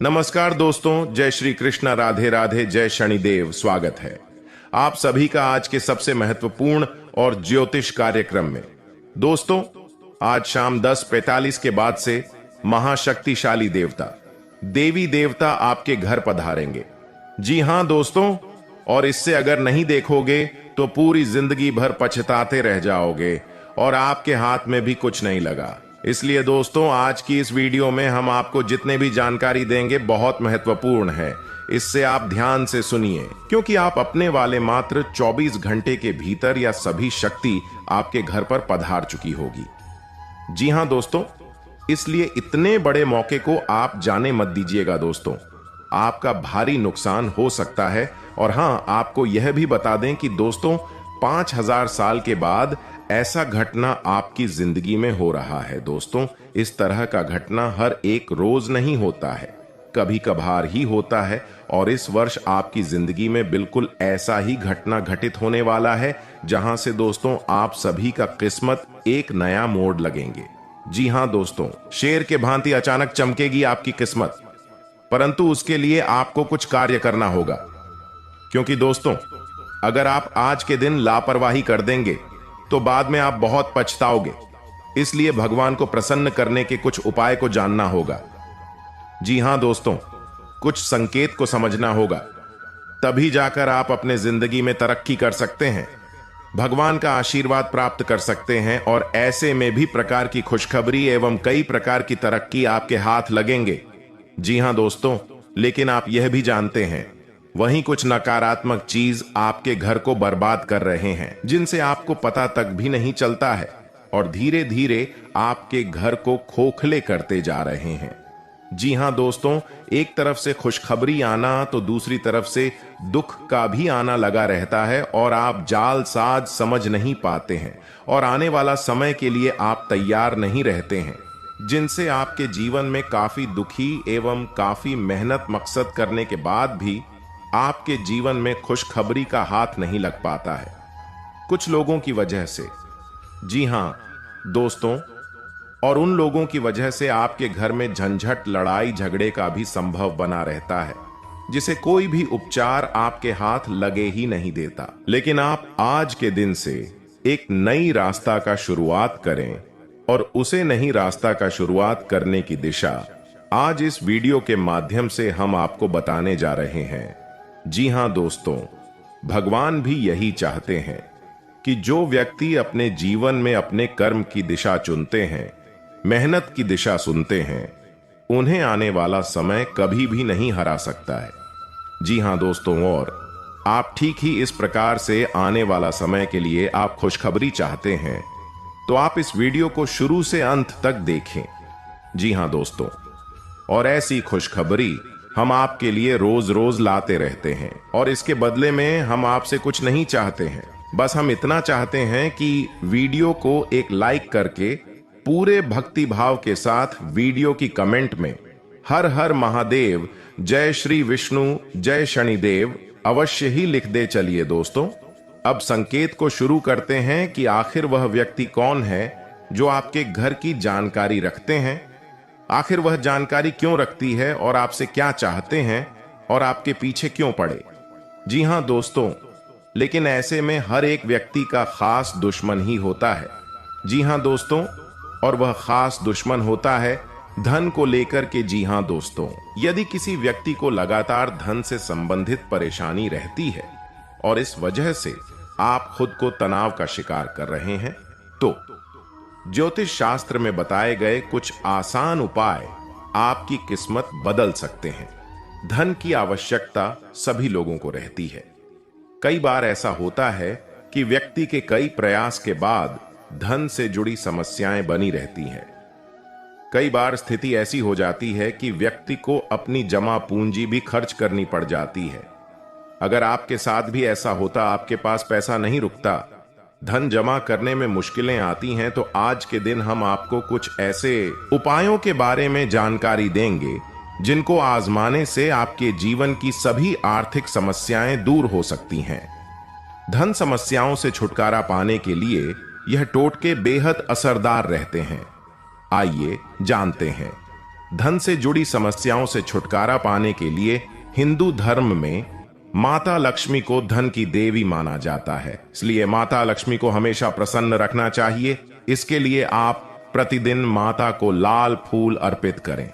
नमस्कार दोस्तों, जय श्री कृष्ण, राधे राधे, जय शनिदेव। स्वागत है आप सभी का आज के सबसे महत्वपूर्ण और ज्योतिष कार्यक्रम में। दोस्तों, आज शाम 10:45 के बाद से महाशक्तिशाली देवता, देवी देवता आपके घर पधारेंगे। जी हां दोस्तों, और इससे अगर नहीं देखोगे तो पूरी जिंदगी भर पछताते रह जाओगे और आपके हाथ में भी कुछ नहीं लगा। इसलिए दोस्तों, आज की इस वीडियो में हम आपको जितने भी जानकारी देंगे बहुत महत्वपूर्ण है। इससे आप ध्यान से सुनिए, क्योंकि आप अपने वाले मात्र 24 घंटे के भीतर या सभी शक्ति आपके घर पर पधार चुकी होगी। जी हां दोस्तों, इसलिए इतने बड़े मौके को आप जाने मत दीजिएगा दोस्तों। आपका भारी नुकसान हो सकता है। और हां, आपको यह भी बता दें कि दोस्तों, 5000 साल के बाद ऐसा घटना आपकी जिंदगी में हो रहा है। दोस्तों, इस तरह का घटना हर एक रोज नहीं होता है, कभी कभार ही होता है। और इस वर्ष आपकी जिंदगी में बिल्कुल ऐसा ही घटना घटित होने वाला है, जहां से दोस्तों आप सभी का किस्मत एक नया मोड़ लगेंगे। जी हां दोस्तों, शेर के भांति अचानक चमकेगी आपकी किस्मत। परंतु उसके लिए आपको कुछ कार्य करना होगा, क्योंकि दोस्तों, अगर आप आज के दिन लापरवाही कर देंगे तो बाद में आप बहुत पछताओगे। इसलिए भगवान को प्रसन्न करने के कुछ उपाय को जानना होगा। जी हां दोस्तों, कुछ संकेत को समझना होगा, तभी जाकर आप अपने जिंदगी में तरक्की कर सकते हैं, भगवान का आशीर्वाद प्राप्त कर सकते हैं और ऐसे में भी प्रकार की खुशखबरी एवं कई प्रकार की तरक्की आपके हाथ लगेंगे। जी हां दोस्तों, लेकिन आप यह भी जानते हैं, वहीं कुछ नकारात्मक चीज आपके घर को बर्बाद कर रहे हैं, जिनसे आपको पता तक भी नहीं चलता है और धीरे धीरे आपके घर को खोखले करते जा रहे हैं। जी हां दोस्तों, एक तरफ से खुशखबरी आना तो दूसरी तरफ से दुख का भी आना लगा रहता है और आप जाल साज समझ नहीं पाते हैं और आने वाला समय के लिए आप तैयार नहीं रहते हैं, जिनसे आपके जीवन में काफी दुखी एवं काफी मेहनत मकसद करने के बाद भी आपके जीवन में खुशखबरी का हाथ नहीं लग पाता है, कुछ लोगों की वजह से। जी हां दोस्तों, और उन लोगों की वजह से आपके घर में झंझट, लड़ाई झगड़े का भी संभव बना रहता है, जिसे कोई भी उपचार आपके हाथ लगे ही नहीं देता। लेकिन आप आज के दिन से एक नई रास्ता का शुरुआत करें और उसे नई रास्ता का शुरुआत करने की दिशा आज इस वीडियो के माध्यम से हम आपको बताने जा रहे हैं। जी हां दोस्तों, भगवान भी यही चाहते हैं कि जो व्यक्ति अपने जीवन में अपने कर्म की दिशा चुनते हैं, मेहनत की दिशा सुनते हैं, उन्हें आने वाला समय कभी भी नहीं हरा सकता है। जी हां दोस्तों, और आप ठीक ही इस प्रकार से आने वाला समय के लिए आप खुशखबरी चाहते हैं तो आप इस वीडियो को शुरू से अंत तक देखें। जी हां दोस्तों, और ऐसी खुशखबरी हम आपके लिए रोज रोज लाते रहते हैं और इसके बदले में हम आपसे कुछ नहीं चाहते हैं। बस हम इतना चाहते हैं कि वीडियो को एक लाइक करके पूरे भक्ति भाव के साथ वीडियो की कमेंट में हर हर महादेव, जय श्री विष्णु, जय शनिदेव अवश्य ही लिख दे चलिए दोस्तों। अब संकेत को शुरू करते हैं कि आखिर वह व्यक्ति कौन है जो आपके घर की जानकारी रखते हैं, आखिर वह जानकारी क्यों रखती है और आपसे क्या चाहते हैं और आपके पीछे क्यों पड़े। जी हां दोस्तों, लेकिन ऐसे में हर एक व्यक्ति का खास दुश्मन ही होता है। जी हां दोस्तों, और वह खास दुश्मन होता है धन को लेकर के। जी हां दोस्तों, यदि किसी व्यक्ति को लगातार धन से संबंधित परेशानी रहती है और इस वजह से आप खुद को तनाव का शिकार कर रहे हैं, तो ज्योतिष शास्त्र में बताए गए कुछ आसान उपाय आपकी किस्मत बदल सकते हैं। धन की आवश्यकता सभी लोगों को रहती है। कई बार ऐसा होता है कि व्यक्ति के कई प्रयास के बाद धन से जुड़ी समस्याएं बनी रहती हैं। कई बार स्थिति ऐसी हो जाती है कि व्यक्ति को अपनी जमा पूंजी भी खर्च करनी पड़ जाती है। अगर आपके साथ भी ऐसा होता, आपके पास पैसा नहीं रुकता, धन जमा करने में मुश्किलें आती हैं, तो आज के दिन हम आपको कुछ ऐसे उपायों के बारे में जानकारी देंगे जिनको आजमाने से आपके जीवन की सभी आर्थिक समस्याएं दूर हो सकती हैं। धन समस्याओं से छुटकारा पाने के लिए यह टोटके बेहद असरदार रहते हैं। आइए जानते हैं। धन से जुड़ी समस्याओं से छुटकारा पाने के लिए हिंदू धर्म में माता लक्ष्मी को धन की देवी माना जाता है, इसलिए माता लक्ष्मी को हमेशा प्रसन्न रखना चाहिए। इसके लिए आप प्रतिदिन माता को लाल फूल अर्पित करें।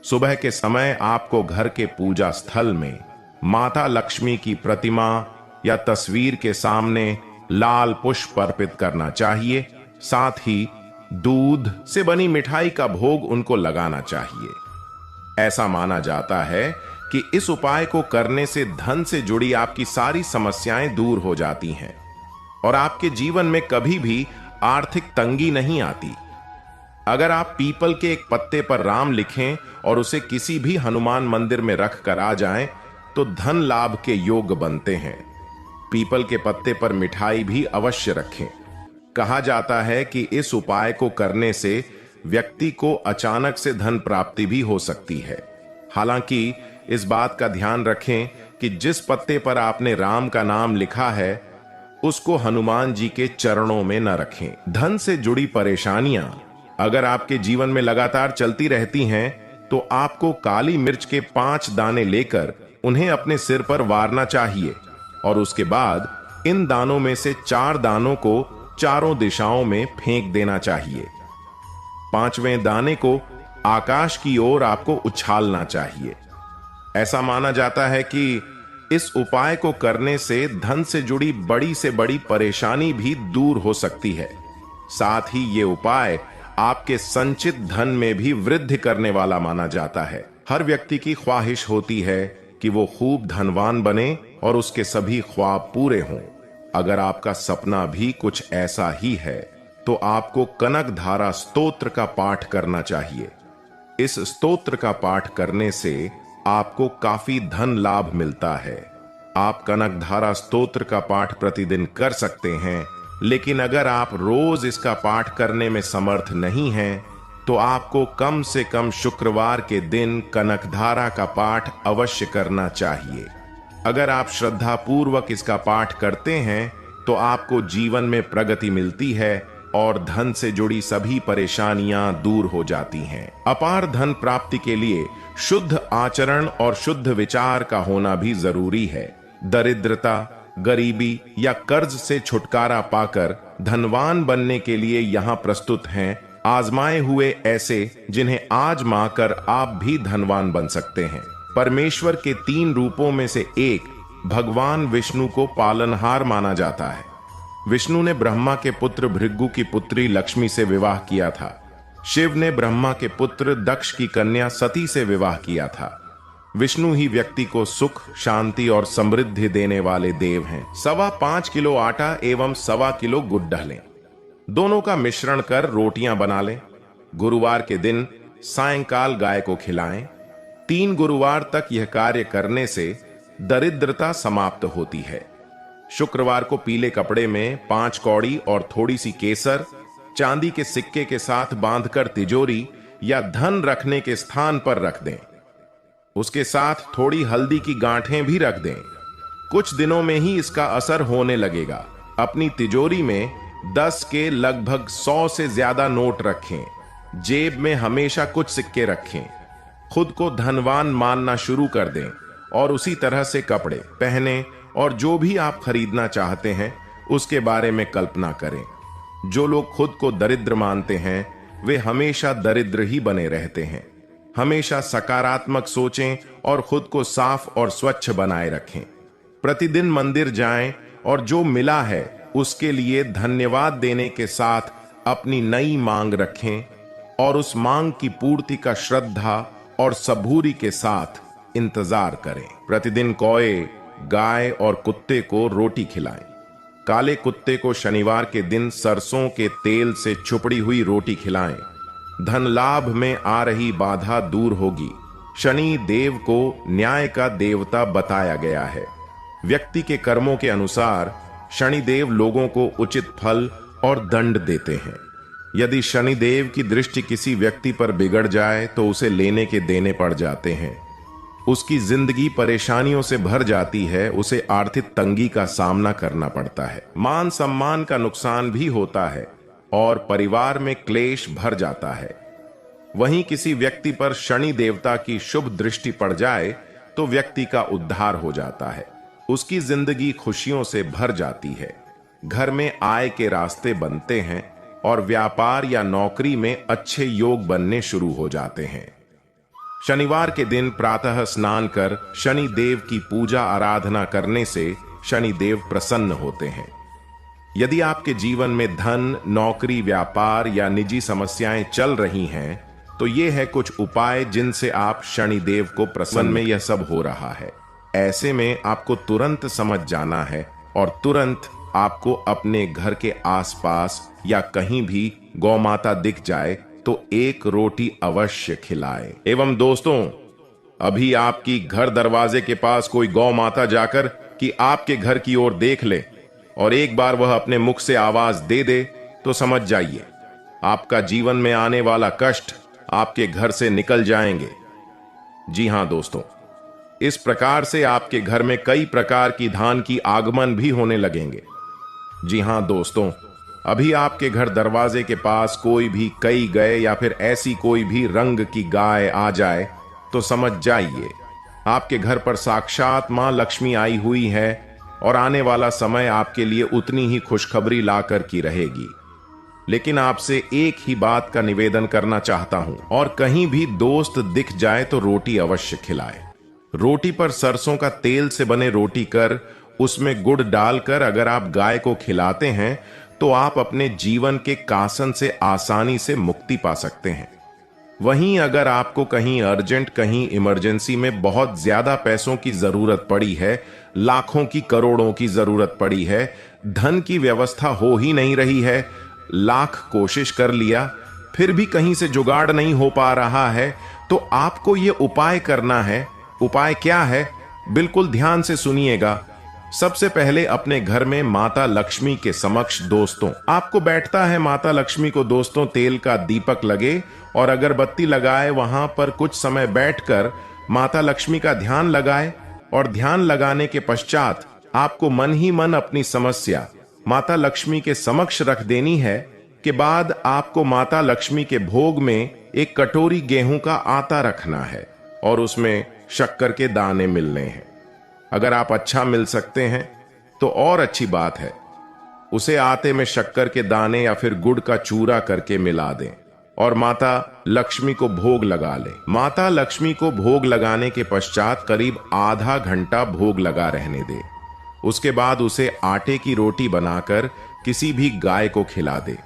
सुबह के समय आपको घर के पूजा स्थल में माता लक्ष्मी की प्रतिमा या तस्वीर के सामने लाल पुष्प अर्पित करना चाहिए। साथ ही दूध से बनी मिठाई का भोग उनको लगाना चाहिए। ऐसा माना जाता है कि इस उपाय को करने से धन से जुड़ी आपकी सारी समस्याएं दूर हो जाती हैं और आपके जीवन में कभी भी आर्थिक तंगी नहीं आती। अगर आप पीपल के एक पत्ते पर राम लिखें और उसे किसी भी हनुमान मंदिर में रख कर आ जाएं, तो धन लाभ के योग बनते हैं। पीपल के पत्ते पर मिठाई भी अवश्य रखें। कहा जाता है कि इस उपाय को करने से व्यक्ति को अचानक से धन प्राप्ति भी हो सकती है। हालांकि इस बात का ध्यान रखें कि जिस पत्ते पर आपने राम का नाम लिखा है उसको हनुमान जी के चरणों में न रखें। धन से जुड़ी परेशानियां अगर आपके जीवन में लगातार चलती रहती हैं, तो आपको काली मिर्च के 5 दाने लेकर उन्हें अपने सिर पर वारना चाहिए और उसके बाद इन दानों में से 4 दानों को चारों दिशाओं में फेंक देना चाहिए। 5वें दाने को आकाश की ओर आपको उछालना चाहिए। ऐसा माना जाता है कि इस उपाय को करने से धन से जुड़ी बड़ी से बड़ी परेशानी भी दूर हो सकती है। साथ ही ये उपाय आपके संचित धन में भी वृद्धि करने वाला माना जाता है। हर व्यक्ति की ख्वाहिश होती है कि वो खूब धनवान बने और उसके सभी ख्वाब पूरे हों। अगर आपका सपना भी कुछ ऐसा ही है तो आपको कनक धारा स्तोत्र का पाठ करना चाहिए। इस स्तोत्र का पाठ करने से आपको काफी धन लाभ मिलता है। आप कनक धारा स्तोत्र का पाठ प्रतिदिन कर सकते हैं, लेकिन अगर आप रोज इसका पाठ करने में समर्थ नहीं हैं, तो आपको कम से कम शुक्रवार के दिन कनक धारा का पाठ अवश्य करना चाहिए। अगर आप श्रद्धा पूर्वक इसका पाठ करते हैं तो आपको जीवन में प्रगति मिलती है और धन से जुड़ी सभी परेशानियां दूर हो जाती हैं। अपार धन प्राप्ति के लिए शुद्ध आचरण और शुद्ध विचार का होना भी जरूरी है। दरिद्रता, गरीबी या कर्ज से छुटकारा पाकर धनवान बनने के लिए यहाँ प्रस्तुत हैं आजमाए हुए ऐसे जिन्हें आजमा कर आप भी धनवान बन सकते हैं। परमेश्वर के 3 रूपों में से एक भगवान विष्णु को पालनहार माना जाता है। विष्णु ने ब्रह्मा के पुत्र भृगु की पुत्री लक्ष्मी से विवाह किया था। शिव ने ब्रह्मा के पुत्र दक्ष की कन्या सती से विवाह किया था। विष्णु ही व्यक्ति को सुख, शांति और समृद्धि देने वाले देव हैं। 5.25 किलो आटा एवं 1.25 किलो गुड़ डालें। दोनों का मिश्रण कर रोटियां बना लें। गुरुवार के दिन सायंकाल गाय को खिलाएं। 3 गुरुवार तक यह कार्य करने से दरिद्रता समाप्त होती है। शुक्रवार को पीले कपड़े में 5 कौड़ी और थोड़ी सी केसर चांदी के सिक्के के साथ बांधकर तिजोरी या धन रखने के स्थान पर रख दें। उसके साथ थोड़ी हल्दी की गांठें भी रख दें। कुछ दिनों में ही इसका असर होने लगेगा। अपनी तिजोरी में 10 के लगभग 100 से ज्यादा नोट रखें। जेब में हमेशा कुछ सिक्के रखें। खुद को धनवान मानना शुरू कर दें और उसी तरह से कपड़े पहने और जो भी आप खरीदना चाहते हैं उसके बारे में कल्पना करें। जो लोग खुद को दरिद्र मानते हैं वे हमेशा दरिद्र ही बने रहते हैं। हमेशा सकारात्मक सोचें और खुद को साफ और स्वच्छ बनाए रखें। प्रतिदिन मंदिर जाएं और जो मिला है उसके लिए धन्यवाद देने के साथ अपनी नई मांग रखें और उस मांग की पूर्ति का श्रद्धा और सबूरी के साथ इंतजार करें। प्रतिदिन कौए, गाय और कुत्ते को रोटी खिलाएं। काले कुत्ते को शनिवार के दिन सरसों के तेल से छुपड़ी हुई रोटी खिलाएं। धन लाभ में आ रही बाधा दूर होगी। शनि देव को न्याय का देवता बताया गया है। व्यक्ति के कर्मों के अनुसार शनिदेव लोगों को उचित फल और दंड देते हैं। यदि शनिदेव की दृष्टि किसी व्यक्ति पर बिगड़ जाए तो उसे लेने के देने पड़ जाते हैं। उसकी जिंदगी परेशानियों से भर जाती है। उसे आर्थिक तंगी का सामना करना पड़ता है। मान सम्मान का नुकसान भी होता है और परिवार में क्लेश भर जाता है। वहीं किसी व्यक्ति पर शनि देवता की शुभ दृष्टि पड़ जाए तो व्यक्ति का उद्धार हो जाता है, उसकी जिंदगी खुशियों से भर जाती है, घर में आय के रास्ते बनते हैं और व्यापार या नौकरी में अच्छे योग बनने शुरू हो जाते हैं। शनिवार के दिन प्रातः स्नान कर शनि देव की पूजा आराधना करने से शनि देव प्रसन्न होते हैं। यदि आपके जीवन में धन, नौकरी, व्यापार या निजी समस्याएं चल रही हैं, तो ये है कुछ उपाय जिनसे आप शनि देव को प्रसन्न में यह सब हो रहा है। ऐसे में आपको तुरंत समझ जाना है और तुरंत आपको अपने घर के आसपास या कहीं भी गौ माता दिख जाए तो एक रोटी अवश्य खिलाएं। एवं दोस्तों, अभी आपकी घर दरवाजे के पास कोई गौ माता जाकर कि आपके घर की ओर देख ले और एक बार वह अपने मुख से आवाज दे दे तो समझ जाइए आपका जीवन में आने वाला कष्ट आपके घर से निकल जाएंगे। जी हां दोस्तों, इस प्रकार से आपके घर में कई प्रकार की धान की आगमन भी होने लगेंगे। जी हां दोस्तों, अभी आपके घर दरवाजे के पास कोई भी कई गए या फिर ऐसी कोई भी रंग की गाय आ जाए तो समझ जाइए आपके घर पर साक्षात मां लक्ष्मी आई हुई है और आने वाला समय आपके लिए उतनी ही खुशखबरी लाकर की रहेगी। लेकिन आपसे एक ही बात का निवेदन करना चाहता हूं, और कहीं भी दोस्त दिख जाए तो रोटी अवश्य खिलाए। रोटी पर सरसों का तेल से बने रोटी कर उसमें गुड़ डालकर अगर आप गाय को खिलाते हैं तो आप अपने जीवन के कासन से आसानी से मुक्ति पा सकते हैं। वहीं अगर आपको कहीं अर्जेंट, कहीं इमरजेंसी में बहुत ज्यादा पैसों की जरूरत पड़ी है, लाखों की, करोड़ों की जरूरत पड़ी है, धन की व्यवस्था हो ही नहीं रही है, लाख कोशिश कर लिया फिर भी कहीं से जुगाड़ नहीं हो पा रहा है, तो आपको यह उपाय करना है। उपाय क्या है? बिल्कुल ध्यान से सुनिएगा। सबसे पहले अपने घर में माता लक्ष्मी के समक्ष दोस्तों, आपको बैठता है माता लक्ष्मी को दोस्तों तेल का दीपक लगे और अगरबत्ती लगाए, वहां पर कुछ समय बैठकर माता लक्ष्मी का ध्यान लगाए और ध्यान लगाने के पश्चात आपको मन ही मन अपनी समस्या माता लक्ष्मी के समक्ष रख देनी है। के बाद आपको माता लक्ष्मी के भोग में एक कटोरी गेहूं का आटा रखना है और उसमें शक्कर के दाने मिलने हैं। अगर आप अच्छा मिल सकते हैं तो और अच्छी बात है। उसे आटे में शक्कर के दाने या फिर गुड़ का चूरा करके मिला दें और माता लक्ष्मी को भोग लगा लें। माता लक्ष्मी को भोग लगाने के पश्चात करीब आधा घंटा भोग लगा रहने दें। उसके बाद उसे आटे की रोटी बनाकर किसी भी गाय को खिला दे।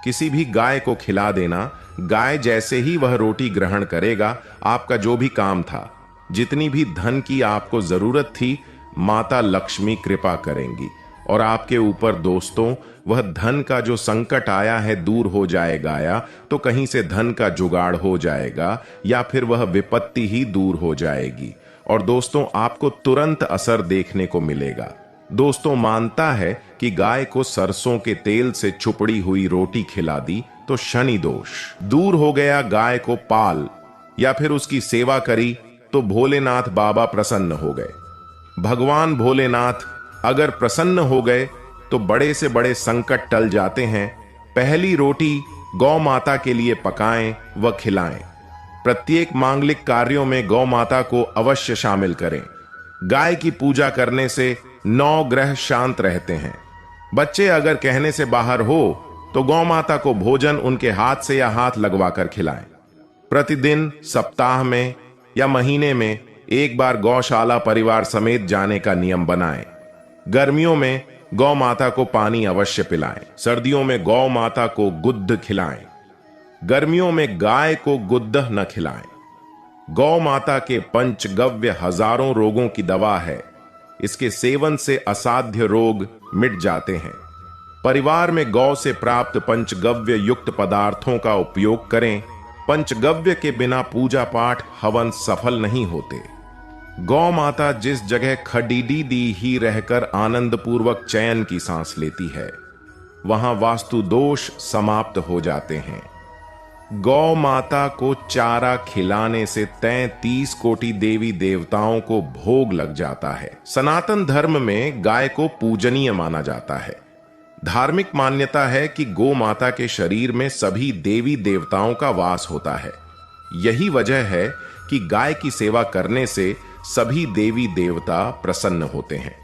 किसी भी गाय को खिला देना। गाय जैसे ही वह रोटी ग्रहण करेगा, आपका जो भी काम था, जितनी भी धन की आपको जरूरत थी, माता लक्ष्मी कृपा करेंगी और आपके ऊपर दोस्तों वह धन का जो संकट आया है दूर हो जाएगा, या तो कहीं से धन का जुगाड़ हो जाएगा या फिर वह विपत्ति ही दूर हो जाएगी और दोस्तों आपको तुरंत असर देखने को मिलेगा। दोस्तों मानता है कि गाय को सरसों के तेल से छुपड़ी हुई रोटी खिला दी तो शनि दोष दूर हो गया। गाय को पाल या फिर उसकी सेवा करी तो भोलेनाथ बाबा प्रसन्न हो गए। भगवान भोलेनाथ अगर प्रसन्न हो गए तो बड़े से बड़े संकट टल जाते हैं। पहली रोटी गौ माता के लिए पकाएं व खिलाएं। प्रत्येक मांगलिक कार्यों में गौ माता को अवश्य शामिल करें। गाय की पूजा करने से 9 ग्रह शांत रहते हैं। बच्चे अगर कहने से बाहर हो तो गौ माता को भोजन उनके हाथ से या हाथ लगवाकर खिलाएं। प्रतिदिन, सप्ताह में या महीने में एक बार गौशाला परिवार समेत जाने का नियम बनाएं। गर्मियों में गौ माता को पानी अवश्य पिलाएं। सर्दियों में गौ माता को गुद्ध खिलाएं। गर्मियों में गाय को गुद्ध न खिलाएं। गौ माता के पंचगव्य हजारों रोगों की दवा है। इसके सेवन से असाध्य रोग मिट जाते हैं। परिवार में गौ से प्राप्त पंचगव्य युक्त पदार्थों का उपयोग करें। पंचगव्य के बिना पूजा पाठ, हवन सफल नहीं होते। गौ माता जिस जगह खडीडी दी ही रहकर आनंद पूर्वक चैन की सांस लेती है, वहां वास्तु दोष समाप्त हो जाते हैं। गौ माता को चारा खिलाने से 33 कोटि देवी देवताओं को भोग लग जाता है। सनातन धर्म में गाय को पूजनीय माना जाता है। धार्मिक मान्यता है कि गौ माता के शरीर में सभी देवी देवताओं का वास होता है। यही वजह है कि गाय की सेवा करने से सभी देवी देवता प्रसन्न होते हैं।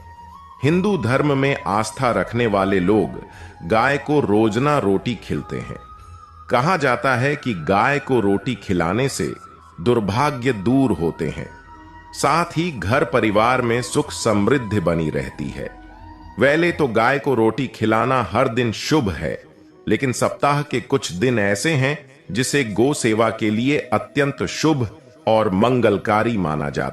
हिंदू धर्म में आस्था रखने वाले लोग गाय को रोजना रोटी खिलाते हैं। कहा जाता है कि गाय को रोटी खिलाने से दुर्भाग्य दूर होते हैं, साथ ही घर परिवार में सुख समृद्धि बनी रहती है। वैले तो गाय को रोटी खिलाना हर दिन शुभ है, लेकिन सप्ताह के कुछ दिन ऐसे हैं जिसे गो सेवा के लिए अत्यंत शुभ और मंगलकारी माना जाता है।